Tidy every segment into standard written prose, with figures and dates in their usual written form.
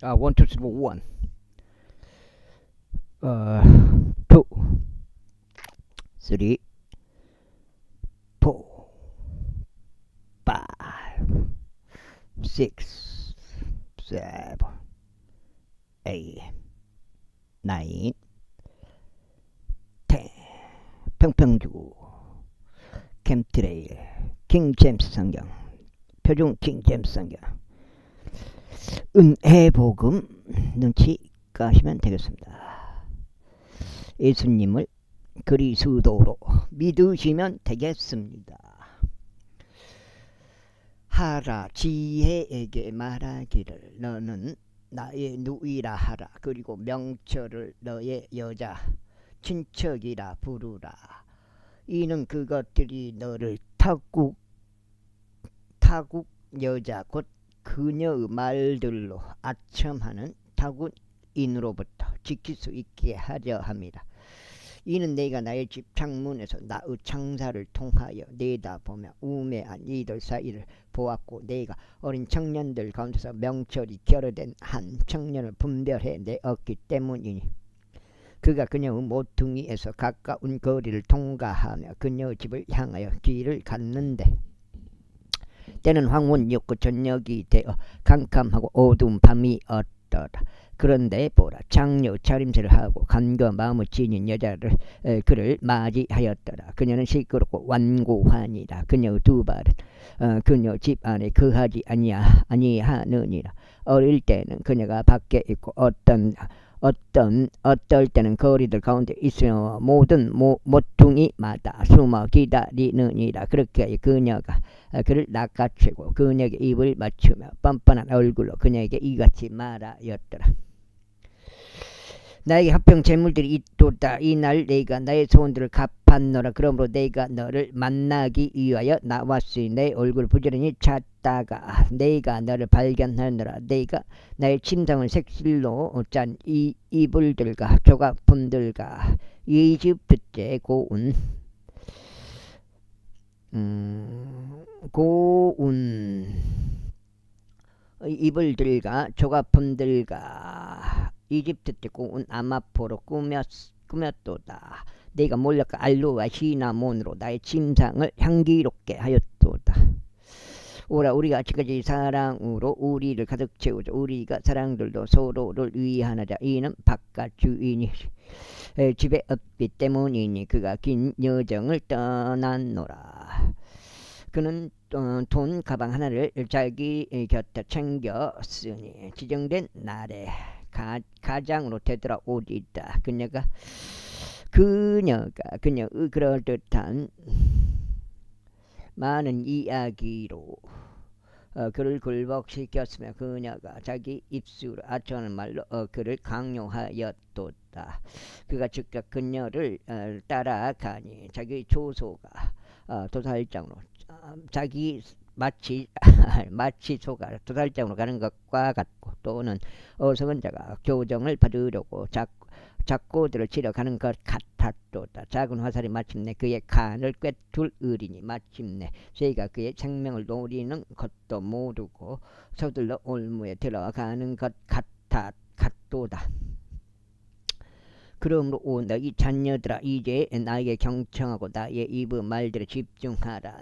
1, 2, 3, 1. 2, 3, 4, 5, 6, 7, 8, 9, 10. 평평주 캠트레일 킹제임스 성경 표준 킹제임스 성경 은혜복음 눈치 까시면 되겠습니다. 예수님을 그리스도로 믿으시면 되겠습니다. 하라 지혜에게 말하기를 너는 나의 누이라 하라. 그리고 명철을 너의 여자 친척이라 부르라. 이는 그것들이 너를 타국 여자 곧 그녀의 말들로 아첨하는 타국인으로부터 지킬 수 있게 하려 함이라. 이는 내가 나의 집 창문에서 나의 창사를 통하여 내다보며 우매한 이들 사이를 보았고 내가 어린 청년들 가운데서 명철이 결여된 한 청년을 분별해 내었기 때문이니 그가 그녀의 모퉁이에서 가까운 거리를 통과하며 그녀의 집을 향하여 길을 갔는데 때는 황혼이었고 저녁이 되어 캄캄하고 어두운 밤이었더라. 그런데 보라 장녀 차림새를 하고 간과 마음을 지닌 여자를 그를 맞이하였더라. 그녀는 시끄럽고 완고하니라. 그녀의 두 발은 그녀 집 안에 거하지 아니하느니라. 어릴 때는 그녀가 밖에 있고 어떨 때는 거리들 가운데 있으며 모든 모퉁이마다 숨어 기다리느니라. 그렇게 그녀가 그를 낚아채고 그녀에게 입을 맞추며 뻔뻔한 얼굴로 그녀에게 이같이 말하였더라. 나에게 합병 재물들이 있도다. 이날 내가 나의 소원들을 갚았노라. 그러므로 내가 너를 만나기 위하여 나왔으니 내 얼굴을 부지런히 찾다가 내가 너를 발견하노라. 내가 나의 침상을 색실로 짠 이 이불들과 조각품들과 이집트제 고운 이불들과 조각품들과 이집트 때 고운 아마포로 꾸몄도다. 내가 몰락과 알로와 시나몬으로 나의 침상을 향기롭게 하였도다. 오라 우리가 아직까지 사랑으로 우리를 가득 채우자. 우리가 사랑들도 서로를 위하나자. 이는 바깥 주인이 집에 없기 때문이니 그가 긴 여정을 떠났노라. 그는 돈 가방 하나를 자기 곁에 챙겼으니 지정된 날에 가장으로 되돌아오리다. 그녀가 그럴듯한 많은 이야기로 그를 굴복시켰으며 그녀가 자기 입술을 아첨하는 말로 그를 강요하였도다. 그가 즉각 그녀를 따라가니 자기 조소가 도살장으로 자기 마치 소가 도살장으로 가는 것과 같고 또는 어리석은 자가 교정을 받으려고 작고들을 치러 가는 것 같았도다. 작은 화살이 마침내 그의 간을 꿰뚫으리니 마침내 새가 그의 생명을 노리는 것도 모르고 서둘러 올무에 들어가는 것 같도다. 그러므로 오 너희 자녀들아 이제 나에게 경청하고 나의 입의 말들에 집중하라.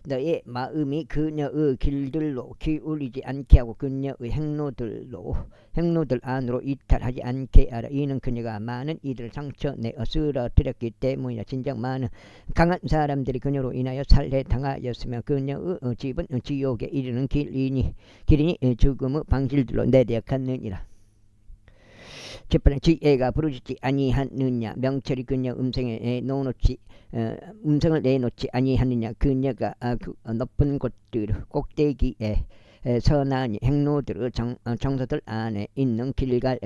너의 마음이 그녀의 길들로 기울이지 않게 하고 그녀의 행로들 안으로 이탈하지 않게 하라. 이는 그녀가 많은 이들을 상처내어 쓰러뜨렸기 때문이라. 진정 많은 강한 사람들이 그녀로 인하여 살해당하였으며 그녀의 집은 지옥에 이르는 길이니 죽음의 방실들로 내려갔느니라. 재판에 지혜가 부르짖지 아니하느냐. 명철이 그녀 음성을 내놓지 아니하느냐. 그녀가 높은 곳들 꼭대기에 선한 행로들의 정서들 안에 있는 길가에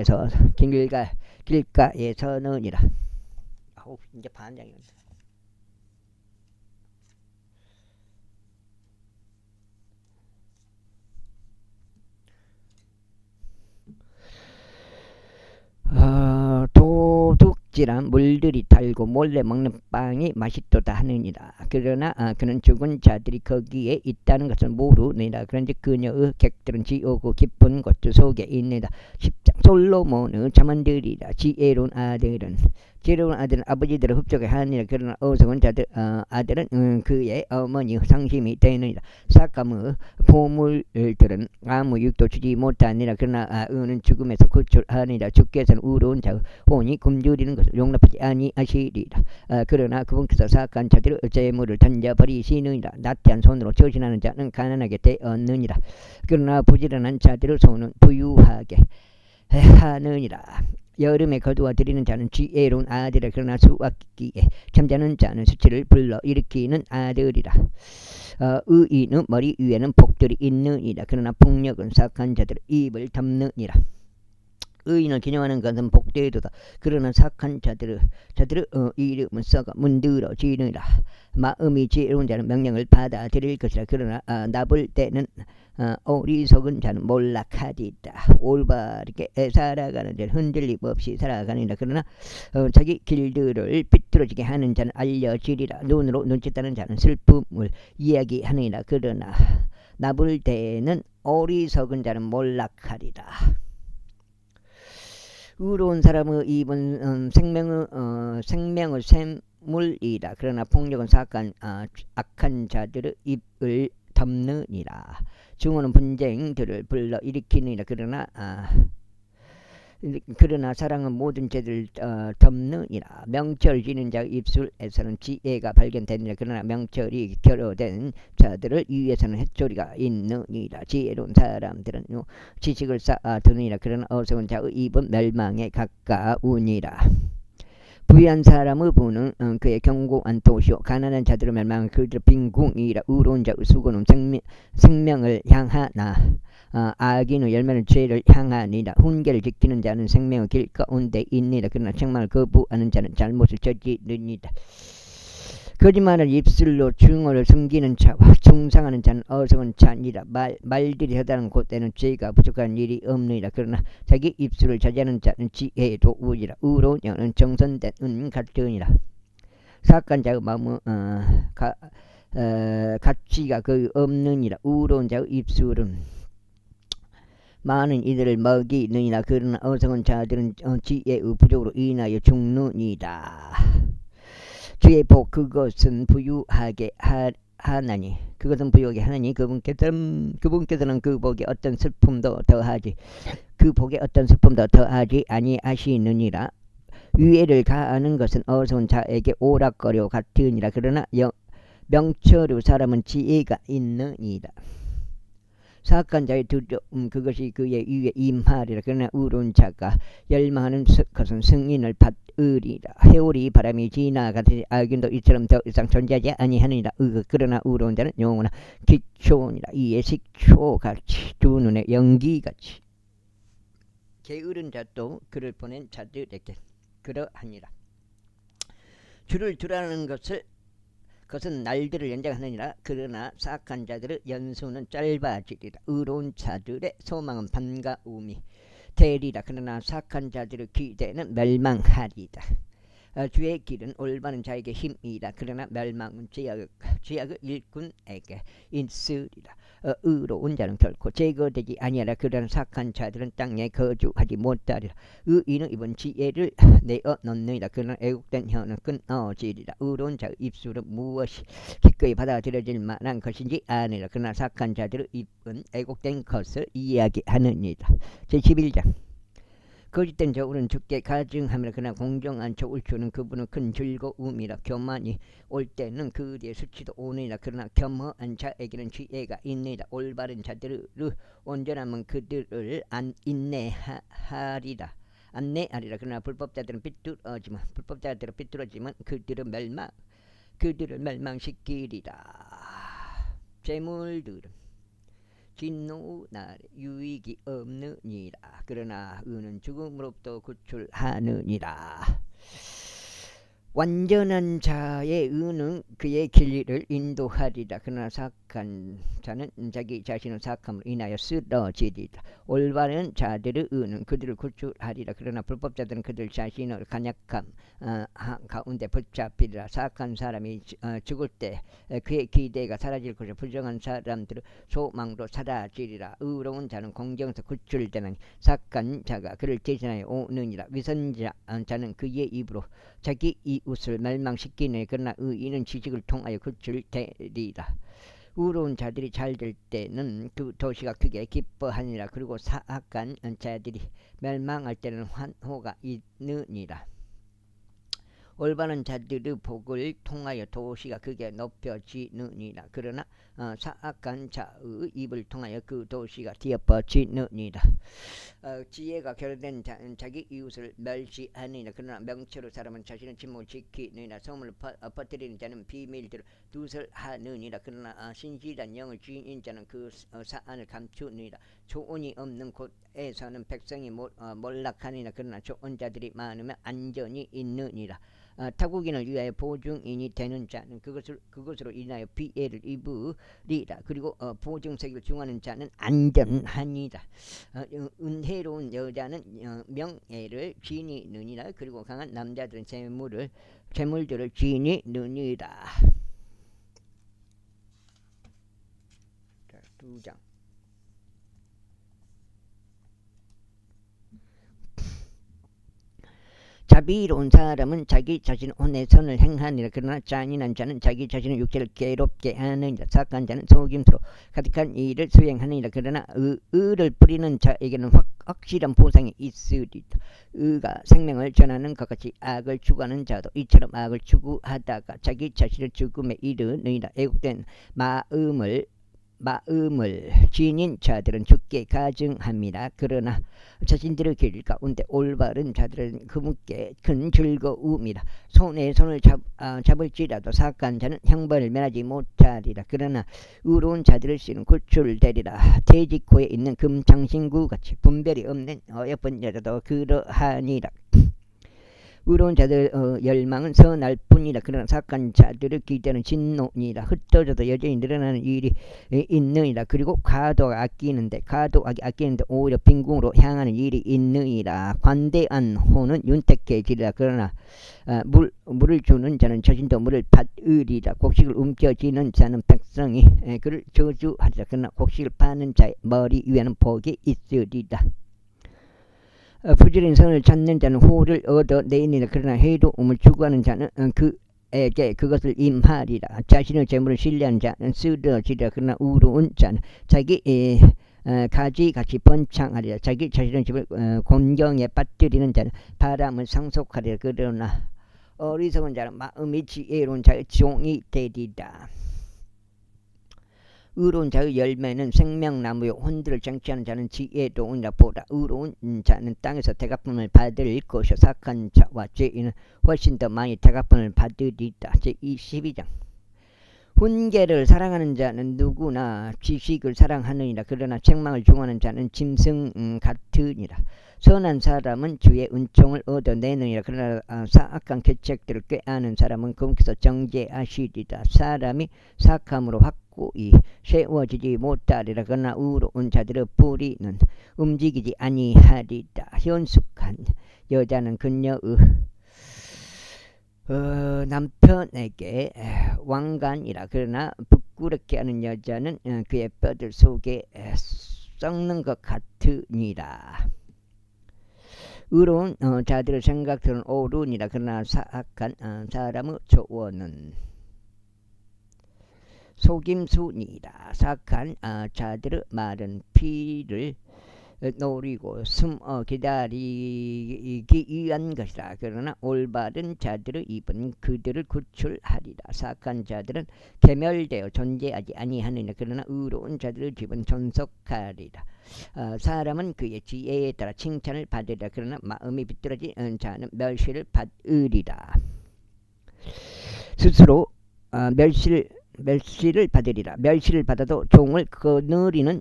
서느니라. 이제 반장입니다. 어찌나 물들이 달고 몰래 먹는 빵이 맛있도다 하느니라. 그러나 그는 죽은 자들이 거기에 있다는 것을 모르느니라. 그런즉 그녀의 객들은 지옥의 깊은 곳 속에 있느니라. 10장 솔로몬의 자만들이라. 지혜로운 아들은 아버지들을 흡족해 하느니라. 그러나 어리석은 아들은 그의 어머니 상심이 되느니라. 삭감의 보물들은 아무 유익도 주지 못하느니라. 그러나 의는 죽음에서 구출하느니라. 주께서는 의로운 자의 혼이 굶주리는 것을 용납하지 아니하시리라. 그러나 그분께서 사악한 자들의 재물을 던져버리시느니라. 나태한 손으로 처신하는 자는 가난하게 되었느니라. 그러나 부지런한 자들의 손은 부유하게 하느니라. 여름에 거두어 들이는 자는 지혜로운 아들이라. 그러나 수확기에 잠자는 자는 수치를 불러 일으키는 아들이라. 의인의 머리 위에는 복들이 있느니라. 그러나 폭력은 사악한 자들의 입을 덮느니라. 의인을 기념하는 것은 복되도다. 그러나 사악한 자들의 이름은 썩어 문드러지느니라. 마음이 지혜로운 자는 명령을 받아들일 것이라. 그러나 나불 때는 어리석은 자는 몰락하리다. 올바르게 살아가는 자는 흔들림 없이 살아가느니라. 그러나 자기 길들을 삐뚤어지게 하는 자는 알려지리라. 눈으로 눈짓하는 자는 슬픔을 이야기하느니라. 그러나 나불 때는 어리석은 자는 몰락하리라. 의로운 사람의 입은 생명의 샘물이라. 그러나 폭력은 악한 자들의 입을 덮느니라. 증오는 분쟁들을 불러 일으키느니라. 그러나 사랑은 모든 죄를 덮느니라. 명철 지는 자의 입술에서는 지혜가 발견되느니라. 그러나 명철이 결여된 자들을 위에서는 햇소리가 있느니라. 지혜로운 사람들은 지식을 쌓아두느니라. 그러나 어리석은 자의 입은 멸망에 가까우니라. 부유한 사람의 부는 그의 견고한 도시요 가난한 자들의 멸망은 그들의 빈궁이라. 의로운 자의 수고는 생명을 향하나 악인의 열매는 죄를 향하니라. 훈계를 지키는 자는 생명의 길 가운데 있니라. 그러나 책망을 거부하는 자는 잘못을 저지르니라. 거짓말을 입술로 증오를 숨기는 자와 중상하는 자는 어리석은 자니라. 말들이 허다한 곳에는 죄가 부족한 일이 없느니라. 그러나 자기 입술을 자제하는 자는 지혜로우리라. 의로운 영은 정선된 은 같으니라. 사악한 자의 마음은 가치가 거의 없느니라. 의로운 자의 입술은 많은 이들을 먹이느니라. 그러나 어리석은 자들은 지혜의 부족으로 인하여 죽느니라. 주의 복 그것은 부유하게 하나니 그분께서는 그 복에 어떤 슬픔도 더하지 아니하시느니라. 위해를 가하는 것은 어리석은 자에게 오락거려 같으니라. 그러나 명철의 사람은 지혜가 있느니라. 사악한 자의 두려움 그것이 그의 위에 임하리라. 그러나 의로운 자가 열망하는 것은 승인을 받으리라. 해오리 바람이 지나가듯이 악인도 이처럼 더 이상 존재하지 아니하느니라. 그러나 의로운 자는 영원한 기초니라. 이에 식초같이 두 눈에 연기같이. 게으른 자도 그를 보낸 자들에게 그러하니라. 주를 두라는 그것은 날들을 연장하느니라. 그러나 사악한 자들의 연수는 짧아지리라. 의로운 자들의 소망은 반가움이 되리라. 그러나 사악한 자들의 기대는 멸망하리라. 주의 길은 올바른 자에게 힘이라. 그러나 멸망은 죄악의 일꾼에게 있으리라. 의로운 자는 결코 제거되지 아니하라. 그러나 사악한 자들은 땅에 거주하지 못하리라. 의인은 입은 지혜를 내어 놓느니라. 그러나 애국된 혀는 끊어지리라. 의로운 자의 입술은 무엇이 기꺼이 받아들여질 만한 것인지 아니라. 그러나 사악한 자들의 입은 애국된 것을 이야기하느니라. 제11장. 거짓된 저울은 주께 가증하며 그러나 공정한 저울 주는 그분은 큰 즐거움이라. 교만이 올 때는 그 뒤에 수치도 오느니라. 그러나 겸허한 자에게는 지혜가 있느니라. 올바른 자들의 온전함은 그들을 안내하리라. 그러나 불법자들은 삐뚤어지면 그들을 멸망시키리라. 재물들은 진노 날에 유익이 없느니라. 그러나 의는 죽음으로부터 구출하느니라. 완전한 자의 의는 그의 길을 인도하리라. 그러나 사악한 자는 자기 자신의 사악함으로 인하여 쓰러지리라. 올바른 자들의 의는 그들을 구출하리라. 그러나 불법자들은 그들 자신의 간약함 가운데 붙잡히리라. 사악한 사람이 죽을 때 그의 기대가 사라질 것이요 부정한 사람들의 소망도 사라지리라. 의로운 자는 공경에서 구출되나니 사악한 자가 그를 대신하여 오느니라. 위선자 자는 그의 입으로 자기 이웃을 멸망시키네. 그러나 의인은 지식을 통하여 구출되리라. 의로운 자들이 잘 될 때는 그 도시가 크게 기뻐하니라. 그리고 사악한 자들이 멸망할 때는 환호가 있느니라. 올바른 자들의 복을 통하여 도시가 크게 높여지느니라. 그러나 사악한 자의 입을 통하여 그 도시가 뒤엎어지느니라. 지혜가 결여된 자는 자기 이웃을 멸시하느니라. 그러나 명철의 사람은 자신의 침묵을 지키느니라. 소문을 퍼뜨리는 자는 비밀대로 두설하느니라. 그러나 신실한 영을 지닌 자는 그 사안을 감추느니라. 조언이 없는 곳에서는 백성이 몰락하느니라. 그러나 좋은 자들이 많으면 안전이 있느니라. 타국인을 위하여 보증인이 되는 자는 그것으로 인하여 피해를 입으리라. 그리고 보증세계를 중하는 자는 안전하니라. 은혜로운 여자는 명예를 지니느니라. 그리고 강한 남자들은 재물들을 지니느니라. 자, 2장. 자비로운 사람은 자기 자신의 혼의 선을 행하니라. 그러나 잔인한 자는 자기 자신의 육체를 괴롭게 하느니라. 사악한 자는 속임수로 가득한 일을 수행하느니라. 그러나 의를 부리는 자에게는 확실한 보상이 있으리라. 의가 생명을 전하는 것 같이 악을 추구하는 자도 이처럼 악을 추구하다가 자기 자신의 죽음에 이르느니라. 애국된 마음을 지닌 자들은 죽게 가증합니다. 그러나 자신들의 길 가운데 올바른 자들은 그분께 큰 즐거움이라. 손에 손을 잡을지라도 사악한 자는 형벌을 면하지 못하리라. 그러나 의로운 자들을 씨는 구출되리라. 대지코에 있는 금장신구 같이 분별이 없는 어여쁜 여자도 그러하니라. 의로운 자들 열망은 선할 뿐이라. 그러나 사악한 자들의 기대는 진노니라. 흩어져도 여전히 늘어나는 일이 있느니라. 그리고 과도하게 아끼는데 오히려 빈궁으로 향하는 일이 있느니라. 관대한 호는 윤택해지리라. 그러나 물을 주는 자는 자신도 물을 받으리라. 곡식을 움켜쥐는 자는 백성이 그를 저주하리라. 그러나 곡식을 파는 자의 머리 위에는 복이 있으리라. 부지런 선을 찾는 자는 호를 얻어내니라. 그러나 해로움을 추구하는 자는 그에게 그것을 임하리라. 자신의 재물을 신뢰하는 자는 쓰러지리라. 그러나 의로운 자는 자기 가지같이 번창하리라. 자기 자신의 집을 곤경에 빠뜨리는 자는 바람을 상속하리라. 그러나 어리석은 자는 마음이 지혜로운 자의 종이 되리라. 의로운 자의 열매는 생명나무요 혼들을 쟁취하는 자는 지혜로우니라. 보라, 의로운 자는 땅에서 대가품을 받을 것이요 사악한 자와 죄인은 훨씬 더 많이 대가품을 받으리라. 제22장. 훈계를 사랑하는 자는 누구나 지식을 사랑하느니라. 그러나 책망을 중하는 자는 짐승 같으니라. 선한 사람은 주의 은총을 얻어내느니라. 그러나 사악한 계책들을 꾀하는 사람은 그분께서 정죄하시리라. 사람이 사악함으로 확고히 세워지지 못하리라. 그러나 의로운 자들의 뿌리는 움직이지 아니하리라. 현숙한 여자는 그녀의 남편에게 왕관이라. 그러나 부끄럽게 하는 여자는 그의 뼈들 속에 썩는 것 같으니라. 의로운 자들의 생각들은 옳으니라. 그러나 사악한 사람의 조언은 속임수니라. 사악한 자들의 말은 피를 노리고 숨어 기다리기 위한 것이라. 그러나 올바른 자들의 입은 그들을 구출하리라. 사악한 자들은 개멸되어 존재하지 아니하느니라. 그러나 의로운 자들의 집은 존속하리라. 사람은 그의 지혜에 따라 칭찬을 받으리라. 그러나 마음이 비뚤어진 자는 멸시를 받으리라. 스스로 멸시를 받으리라. 멸시를 받아도 종을 거느리는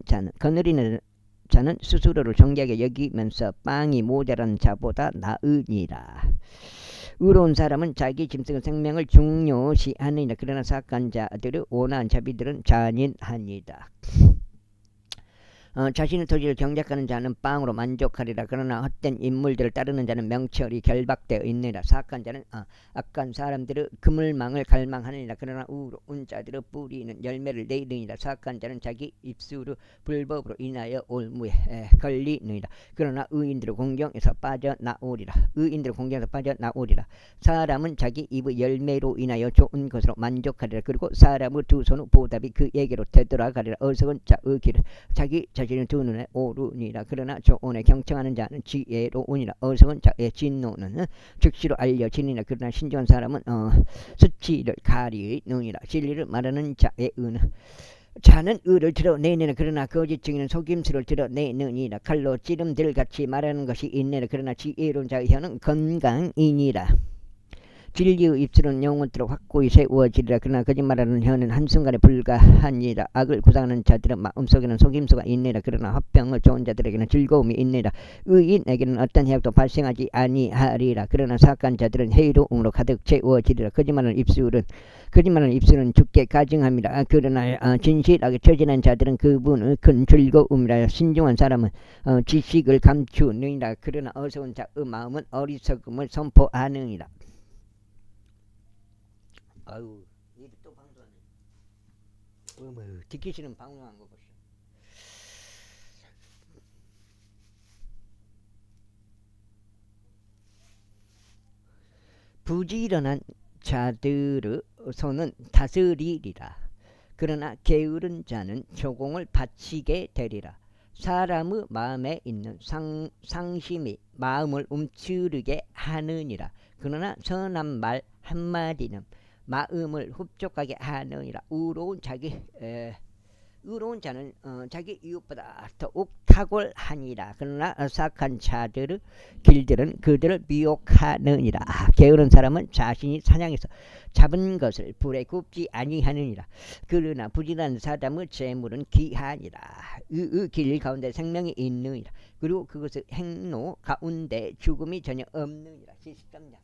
자는 스스로를 존귀하게 여기면서 빵이 모자란 자보다 나으니라. 의로운 사람은 자기 짐승의 생명을 중요시하느니라. 그러나 사악한 자들의 온화한 자비들은 잔인하니라. 자신의 토지를 경작하는 자는 빵으로 만족하리라. 그러나 헛된 인물들을 따르는 자는 명철이 결박되어 있느니라. 사악한 자는 악한 사람들의 그물망을 갈망하느니라. 그러나 의로운 자들의 뿌리는 열매를 내리느니라. 사악한 자는 자기 입술의 불법으로 인하여 올무에 걸리느니라. 그러나 의인들의 공경에서 빠져나오리라. 사람은 자기 입의 열매로 인하여 좋은 것으로 만족하리라. 그리고 사람의 두 손의 보답이 그에게로 되돌아가리라. 어리석은 자의 길은 자기 자신의 두 눈에 오르니라. 그러나 조언에 경청하는 자는 지혜로우니라. 어리석은 자의 진노는 즉시로 알려지니라. 그러나 신중한 사람은 수치를 가리느니라. 진리를 말하는 자는 의를 드러내느니라. 그러나 거짓 증인은 속임수를 드러내느니라. 칼로 찌름들같이 말하는 것이 있느니라. 그러나 지혜로운 자의 혀는 건강이니라. 진리의 입술은 영원토록 확고히 세워지리라. 그러나 거짓말하는 혀는 한순간에 불가하니라. 악을 구상하는 자들은 마음속에는 속임수가 있느니라. 그러나 화평을 좋은 자들에게는 즐거움이 있느니라. 의인에게는 어떤 해악도 발생하지 아니하리라. 그러나 사악한 자들은 해로움으로 가득 채워지리라. 거짓말하는 입술은 죽게 가증합니다. 그러나 진실하게 처진한 자들은 그분의 큰 즐거움이라. 신중한 사람은 지식을 감추느니라. 그러나 어리석은 자의 마음은 어리석음을 선포하느니라. 아유, 이게 또 방송하네. 디키시는 방송한 거 보시오. 부지런한 자들의 손은 다스리리라. 그러나 게으른 자는 조공을 바치게 되리라. 사람의 마음에 있는 상심이 마음을 움츠르게 하느니라. 그러나 선한 말 한마디는 마음을 흡족하게 하느니라. 의로운 자는 자기 이웃보다 더욱 탁월하니라. 그러나 사악한 자들의 길들은 그들을 미혹하느니라. 게으른 사람은 자신이 사냥해서 잡은 것을 불에 굽지 아니하느니라. 그러나 부지런한 사람의 재물은 귀하니라. 그 길 가운데 생명이 있느니라. 그리고 그것의 행로 가운데 죽음이 전혀 없느니라. 73장.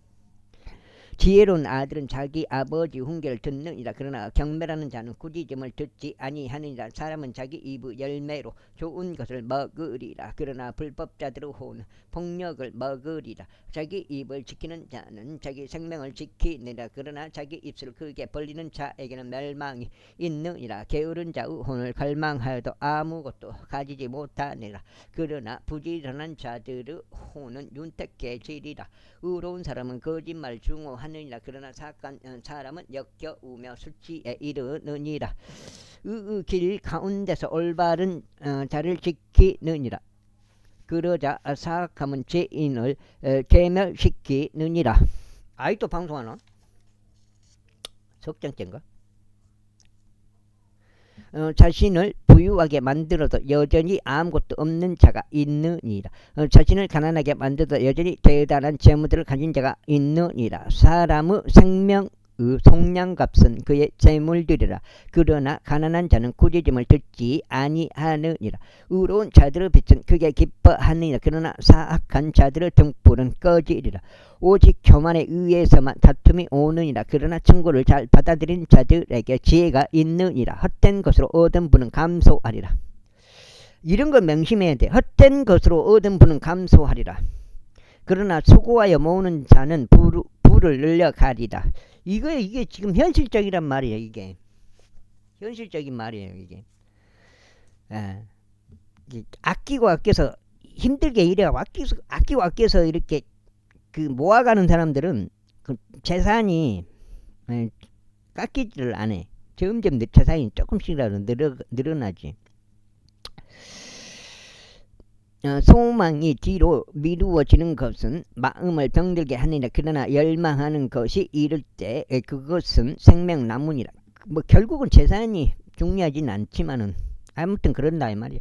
지혜로운 아들은 자기 아버지 훈계를 듣느니라. 그러나 경멸하는 자는 꾸짖음을 듣지 아니하느니라. 사람은 자기 입의 열매로 좋은 것을 먹으리라. 그러나 불법자들의 호는 폭력을 먹으리라. 자기 입을 지키는 자는 자기 생명을 지키느니라. 그러나 자기 입술을 크게 벌리는 자에게는 멸망이 있느니라. 게으른 자의 혼을 갈망하여도 아무것도 가지지 못하느니라. 그러나 부지런한 자들의 혼은 윤택해지리라. 의로운 사람은 거짓말 중호하느니라. 그러나 사악한 사람은 역겨우며 수치에 이르느니라. 길 가운데서 올바른 자를 지키느니라. 그러자 사악함은 죄인을 괴멸시키느니라. 아직도 방송하나? 석장째인가? 자신을 부유하게 만들어도 여전히 아무것도 없는 자가 있느니라. 자신을 가난하게 만들어도 여전히 대단한 재물들을 가진 자가 있느니라. 사람의 생명의 속량값은 그의 재물들이라. 그러나 가난한 자는 꾸짖음을 듣지 아니하느니라. 의로운 자들의 빛은 크게 기뻐하느니라. 그러나 사악한 자들의 등불은 꺼지리라. 오직 교만에 의해서만 다툼이 오느니라. 그러나 충고를 잘 받아들인 자들에게 지혜가 있느니라. 헛된 것으로 얻은 분은 감소하리라. 이런 걸 명심해야 돼. 헛된 것으로 얻은 분은 감소하리라. 그러나 수고하여 모으는 자는 부를 늘려가리라. 이게 지금 현실적이란 말이에요. 이게 현실적인 말이에요. 이게 아끼고 아껴서 힘들게 일해가고 아끼고 아껴서 이렇게 모아가는 사람들은 그 재산이 깎이지를 않아. 점점 재산이 조금씩이라도 늘어나지. 소망이 뒤로 미루어지는 것은 마음을 병들게 하느니라. 그러나 열망하는 것이 이를 때 그것은 생명나무니라. 결국은 재산이 중요하진 않지만은 아무튼 그런다 이 말이야.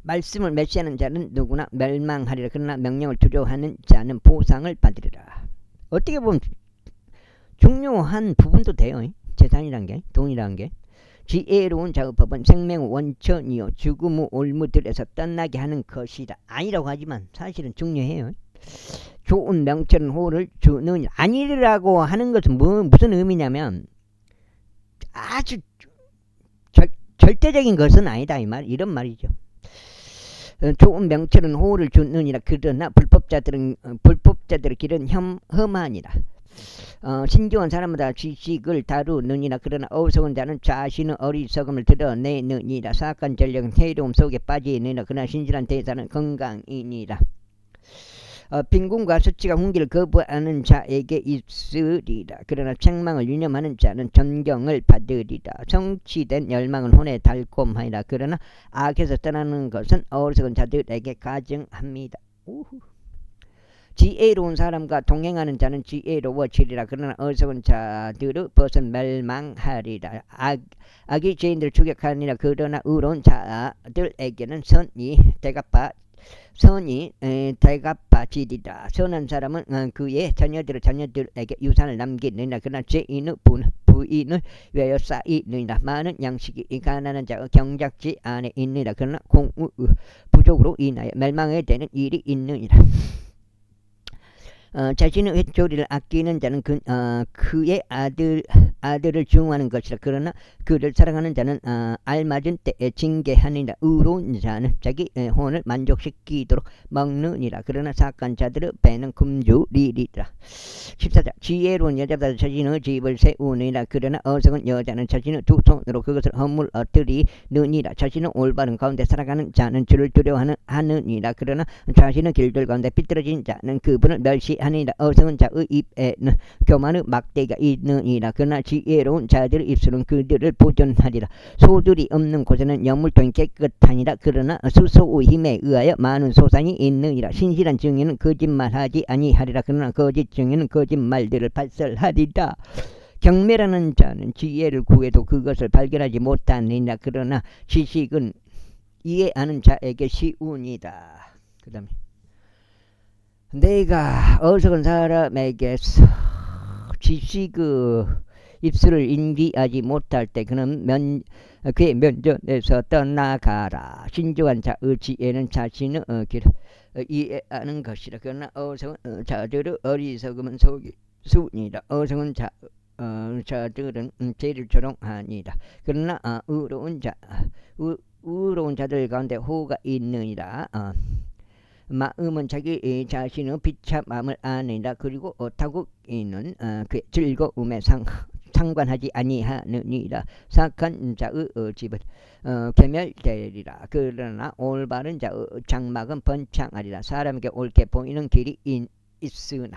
말씀을 멸시하는 자는 누구나 멸망하리라. 그러나 명령을 두려워하는 자는 보상을 받으리라. 어떻게 보면 중요한 부분도 돼요. 재산이란 게, 돈이란 게. 지혜로운 자의 법은 생명의 원천이요 죽음의 올무들에서 떠나게 하는 것이다. 아니라고 하지만 사실은 중요해요. 좋은 명철은 호를 주느니라. 아니라고 하는 것은 무슨 의미냐면 아주 절대적인 것은 아니다 이 말, 이런 말이죠. 좋은 명철은 호를 주느니라. 그러나 불법자들의 길은 험하니라. 신중한 사람마다 지식을 다루느니라. 그러나 어리석은 자는 자신의 어리석음을 드러내느니라. 사악한 전력은 해로움 속에 빠지느니라. 그러나 신실한 대사는 건강이니라. 빈궁과 수치가 훈기를 거부하는 자에게 있으리라. 그러나 책망을 유념하는 자는 존경을 받으리라. 성취된 열망은 혼에 달콤하리라. 그러나 악에서 떠나는 것은 어리석은 자들에게 가증합니다. 우후. 지혜로운 사람과 동행하는 자는 지혜로워지리라. 그러나 어리석은 자들의 벗은 멸망하리라. 악이 죄인들을 추격하니라. 그러나 의로운 자들에게는 선이 대갚아지리라. 선한 사람은 그의 자녀들에게 유산을 남기느니라. 그러나 죄인의 부인을 위하여 쌓이느니라. 많은 양식이 가난한 자의 경작지 안에 있느니라. 그러나 공의 부족으로 인하여 멸망에 되는 일이 있느니라. 자신의 횟조리를 아끼는 자는 그의 아들을 증오하는 것이라. 그러나 그를 사랑하는 자는 알맞은 때에 징계하니라. 의로운 자는 자기 혼을 만족시키도록 먹느니라. 그러나 사악한 자들의 배는 굶주리리라. 14절 지혜로운 여자보다 자신의 집을 세우느니라. 그러나 어리석은 여자는 자신의 두 손으로 그것을 허물어뜨리느니라. 자신의 올바른 가운데 살아가는 자는 주를 두려워하느니라. 그러나 자신의 길들 가운데 삐뚤어진 자는 그분을 멸시하느니라. 어리석은 자의 입에는 교만의 막대기가 있느니라. 그러나 지혜로운 자들의 입술은 그들을 보존하리라. 소들이 없는 곳에는 여물통이 깨끗하니라. 그러나 수소의 힘에 의하여 많은 소산이 있느니라. 신실한 증인은 거짓말하지 아니하리라. 그러나 거짓 증인은 거짓말들을 발설하리라. 경멸하는 자는 지혜를 구해도 그것을 발견하지 못하느니라. 그러나 지식은 이해하는 자에게 쉬우니라. 그 다음에 내가 어리석은 사람에게서 지식의 입술을 인기하지 못할 때 그는 그의 면전에서 떠나가라. 신중한 자의 지혜는 자신의 길을 이해하는 것이라. 그러나 어리석은 자들의 어리석음은 속이수니라. 어리석은 자들은 죄를 조롱하니라. 그러나 의로운 자들 가운데 호가 있느니라. 마음은 자기 자신의 비참함을 아느니라. 그리고 타국인은 그의 즐거움에 상관하지 아니하느니라. 사악한 자의 집은 괴멸되리라. 그러나 올바른 자의 장막은 번창하리라. 사람에게 옳게 보이는 길이 있으나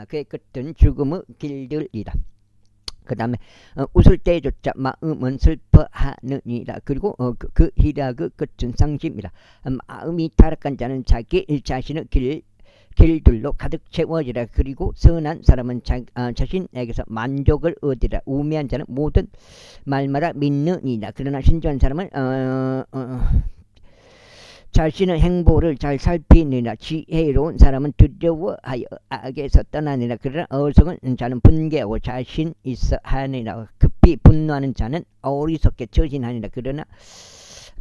그의 끝은 죽음의 길들이라. 그 다음에 웃을 때조차 마음은 슬퍼하느니라. 그리고 그 희락의 끝은 상심이라. 마음이 타락한 자는 자기 자신의 길들로 가득 채워지라. 그리고 선한 사람은 자신에게서 만족을 얻으라. 우매한 자는 모든 말마다 믿느니라. 그러나 신중한 사람은 자신의 행보를 잘 살피느니라. 지혜로운 사람은 두려워하여 악에서 떠나느니라. 그러나 어리석은 자는 분개하고 자신 있어 하느니라. 급히 분노하는 자는 어리석게 처신하느니라.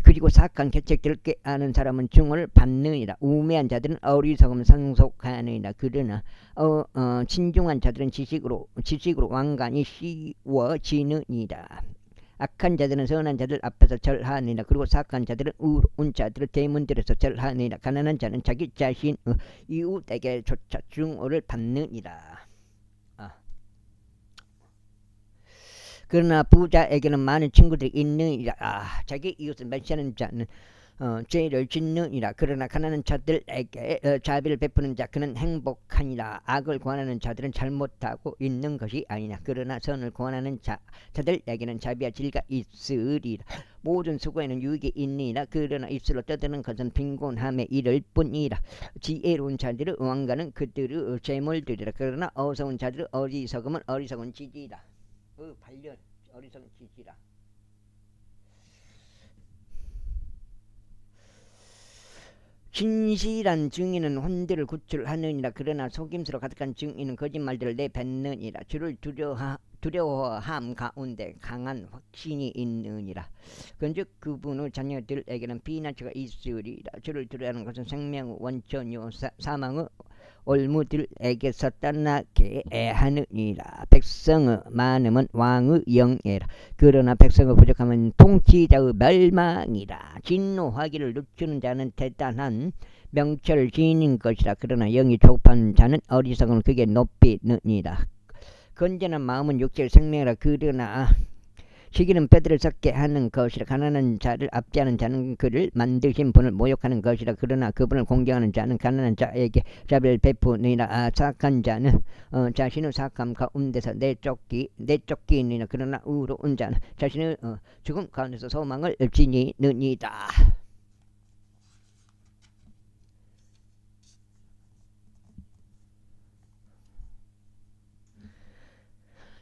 그리고 사악한 계책들을 꾀하는 사람은 증오를 받느니라. 우매한 자들은 어리석음 상속하느니라. 그러나 신중한 자들은 지식으로 왕관이 씌워지느니라. 악한 자들은 선한 자들 앞에서 절하느니라. 그리고 사악한 자들은 의로운 자들의 대문들에서 절하느니라. 가난한 자는 자기 자신의 이웃에게 조차 증오를 받느니라. 그러나 부자에게는 많은 친구들이 있느니라. 자기 이웃을 멸시하는 자는 죄를 짓느니라. 그러나 가난한 자들에게 자비를 베푸는 자 그는 행복하니라. 악을 권하는 자들은 잘못하고 있는 것이 아니냐. 그러나 선을 권하는 자들에게는 자비와 진리가 있으리라. 모든 수고에는 유익이 있느니라. 그러나 입술로 떠드는 것은 빈곤함에 이를 뿐이라. 지혜로운 자들의 왕관은 그들의 재물들이라. 그러나 어리석은 자들의 어리석음은 어리석은 지지라. 반련 어리석은 지지라. 진실한 증인은 혼들을 구출하느니라. 그러나 속임수로 가득한 증인은 거짓말들을 내뱉느니라. 주를 두려워함 가운데 강한 확신이 있느니라. 그런즉 그분의 자녀들에게는 피난처가 있으리라. 주를 두려워하는 것은 생명의 원천이요 사망의 올무들에게서 떠나게 하느니라. 백성의 많음은 왕의 영예라. 그러나 백성의 부족함은 통치자의 멸망이라. 진노하기를 늦추는 자는 대단한 명철을 지닌 것이라. 그러나 영이 조급한 자는 어리석음을 그게 높이 느니라. 건전한 마음은 육체의 생명이라. 그러나 시기는 뼈들을 썩게 하는 것이라. 가난한 자를 압제하는 자는 그를 만드신 분을 모욕하는 것이라. 그러나 그분을 공경하는 자는 가난한 자에게 자비를 베푸느니라. 사악한 자는 자신의 사악함 가운데서 내쫓기느니라. 그러나 의로운 자는 자신의 죽음 가운데서 소망을 지니느니라.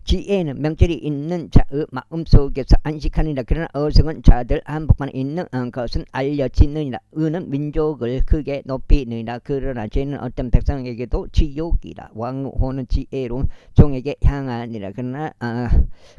지혜는 명철이 있는 자의 마음속에서 안식하느니라. 그러나 어리석은 자들 한복판에 있는 것은 알려지느니라. 의는 민족을 크게 높이느니라. 그러나 죄는 어떤 백성에게도 지옥이라. 왕의 호는 지혜로운 종에게 향하니라.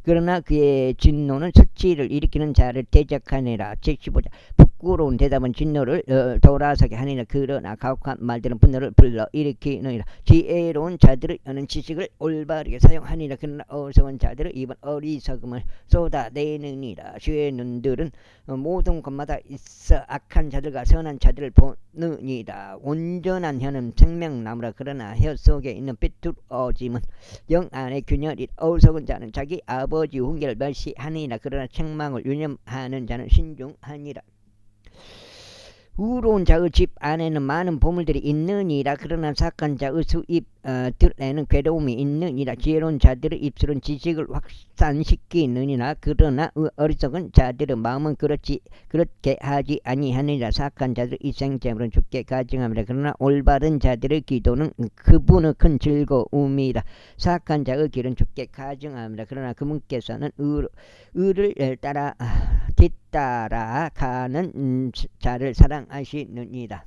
그러나 그의 진노는 수치를 일으키는 자를 대적하니라. 75절 부끄러운 대답은 진노를 돌아서게 하니라. 그러나 가혹한 말들은 분노를 불러일으키느니라. 지혜로운 자들의 여는 지식을 올바르게 사용하니라. 그러나 어리석은 자들의 입은 어리석음을 쏟아내느니라. 주의 눈들은 모든 것마다 있어 악한 자들과 선한 자들을 보느니라. 온전한 혀는 생명나무라. 그러나 혀 속에 있는 삐뚤어짐은 영 안의 균열이라. 어리석은 자는 자기 아버지 훈계를 멸시하느니라. 그러나 책망을 유념하는 자는 신중하니라. 의로운 자의 집 안에는 많은 보물들이 있느니라. 그러나 사악한 자의 수입들에는 괴로움이 있느니라. 지혜로운 자들의 입술은 지식을 확산시키느니라. 그러나 어리석은 자들의 마음은 그렇게 하지 아니하느니라. 사악한 자들의 일생재물은 주께 가증함이라. 그러나 올바른 자들의 기도는 그분의 큰 즐거움이라. 사악한 자의 길은 주께 가증함이라. 그러나 그분께서는 의를 뒤따라 가는 자를 사랑하시느니라.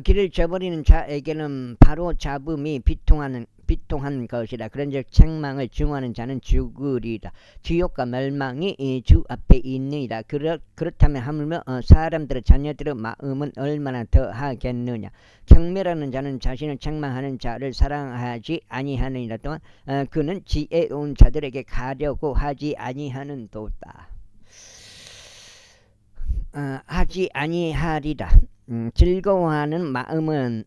길을 저버리는 자에게는 바로 잡음이 비통한 것이라. 그런즉 책망을 증오하는 자는 죽으리라. 지옥과 멸망이 주 앞에 있느니라. 그렇다면 하물며 사람들의 자녀들의 마음은 얼마나 더 하겠느냐. 경멸하는 자는 자신을 책망하는 자를 사랑하지 아니하느니라. 또한 그는 지혜로운 자들에게 가려고 하지 아니하는도다. 하지 아니하리라. 즐거워하는 마음은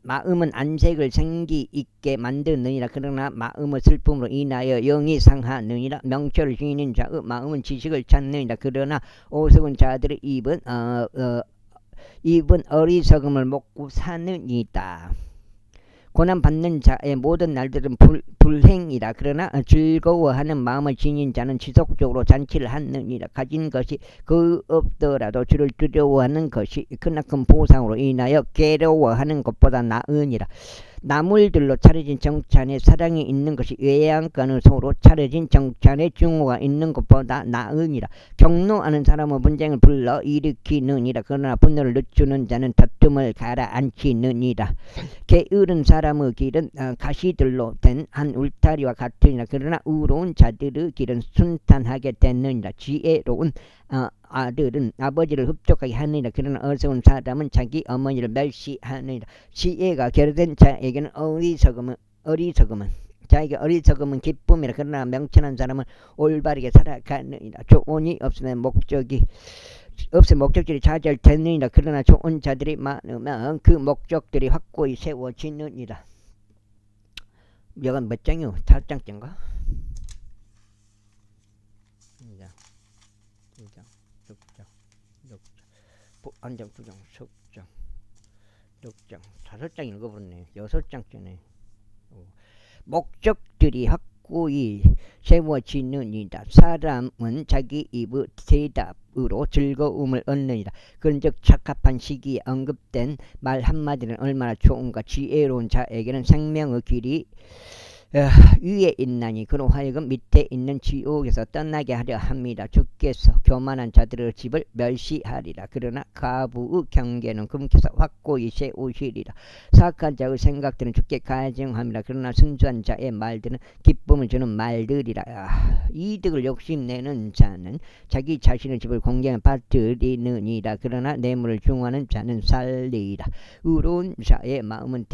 안색을 생기 있게 만드느니라. 그러나 마음의 슬픔으로 인하여 영이 상하느니라. 명철을 지닌 자의 마음은 지식을 찾느니라. 그러나 어리석은 자들의 입은 어리석음을 먹고 사느니라. 고난받는 자의 모든 날들은 불행이라. 그러나 즐거워하는 마음을 지닌 자는 지속적으로 잔치를 하느니라. 가진 것이 그 없더라도 주를 두려워하는 것이 크나큰 보상으로 인하여 괴로워하는 것보다 나으니라. 나물들로 차려진 정찬에 사랑이 있는 것이 외양간의 소로 차려진 정찬에 증오가 있는 것보다 나으니라. 경노하는 사람은 분쟁을 불러 일으키느니라. 그러나 분노를 늦추는 자는 다툼을 가라앉히느니라. 게으른 사람의 길은 가시들로 된 한 울타리와 같으니라. 그러나 의로운 자들의 길은 순탄하게 되느니라. 지혜로운 아들은 아버지를 흡족하게 하느니라. 그러나 어리석은 사람은 자기 어머니를 멸시하느니라. 지혜가 결여된 자에게는 자에게 어리석음은 기쁨이라. 그러나 명철한 사람은 올바르게 살아가느니라. 조언이 없으면 목적들이 좌절되느니라. 그러나 좋은 자들이 많으면 그 목적들이 확고히 세워지느니라. 여간 몇 장이요? 4장째인가? 2장, 6장, 안장 2장, 10장, 6장, 5장 읽어버렸네. 6장째네. 목적들이 확고히 세워지느니라. 사람은 자기 입의 대답으로 즐거움을 얻느니라. 그런즉 적합한 시기에 언급된 말 한마디는 얼마나 좋은가. 지혜로운 자에게는 생명의 길이 위에 있나니 그로 하여금 밑에 있는 지옥에서 떠나게 하려 합니다. 주께서 교만한 자들의 집을 멸시하리라. 그러나 가부의 경계는 금께서 확고히 세우시리라. 사악한 자의 생각들은 주께 가증합니다. 그러나 순수한 자의 말들은 기쁨을 주는 말들이라. 이득을 욕심내는 자는 자기 자신의 집을 공경에 빠뜨리느니라. 그러나 뇌물을 중하는 자는 살리라. 의로운 자의 마음은